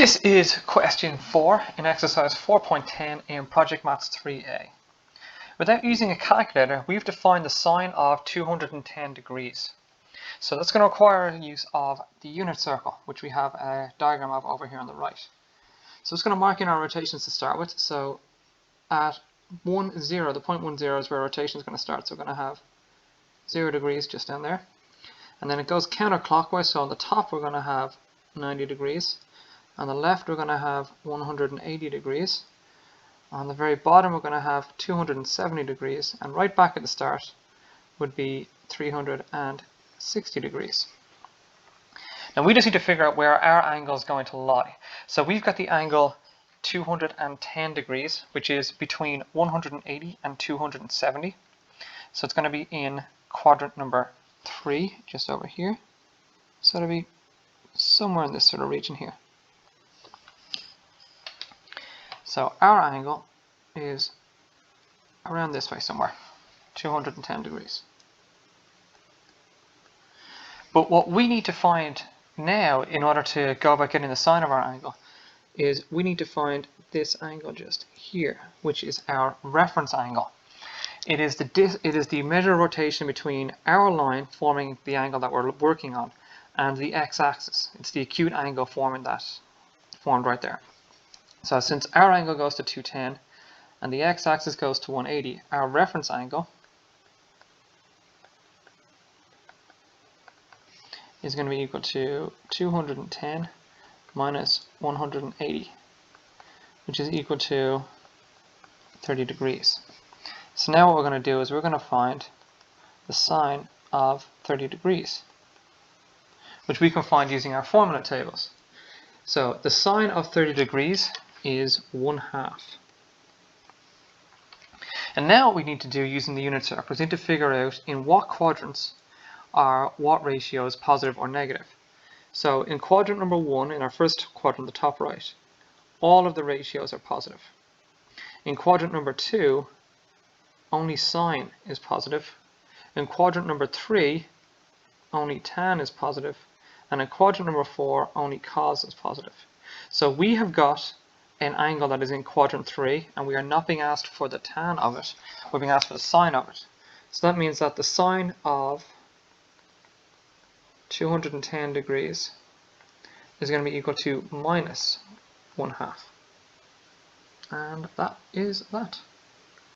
This is question 4 in exercise 4.10 in Project Maths 3A. Without using a calculator, we've defined the sine of 210 degrees. So that's going to require use of the unit circle, which we have a diagram of over here on the right. So it's going to mark in our rotations to start with. So at 1, 0, the point 1, 0 is where rotation is going to start. So we're going to have 0 degrees just down there. And then it goes counterclockwise. So on the top we're going to have 90 degrees. On the left we're going to have 180 degrees. On the very bottom we're going to have 270 degrees, and right back at the start would be 360 degrees. Now we just need to figure out where our angle is going to lie. So we've got the angle 210 degrees, which is between 180 and 270. So it's going to be in quadrant number 3, just over here. So it'll be somewhere in this sort of region here. So our angle is around this way somewhere, 210 degrees. But what we need to find now in order to go about getting the sine of our angle is we need to find this angle just here, which is our reference angle. It is the measure of rotation between our line forming the angle that we're working on and the x-axis. It's the acute angle formed right there. So since our angle goes to 210 and the x-axis goes to 180, our reference angle is going to be equal to 210 minus 180, which is equal to 30 degrees. So now what we're going to do is we're going to find the sine of 30 degrees, which we can find using our formula tables. So the sine of 30 degrees is 1/2. And now what we need to do using the unit circle is we need to figure out in what quadrants are what ratios positive or negative. So in quadrant number 1, in our first quadrant, the top right, all of the ratios are positive. In quadrant number 2, only sine is positive. In quadrant number 3, only tan is positive. And in quadrant number 4, only cos is positive. So we have got an angle that is in quadrant 3, and we are not being asked for the tan of it, we're being asked for the sine of it. So that means that the sine of 210 degrees is going to be equal to minus 1/2. And that is that.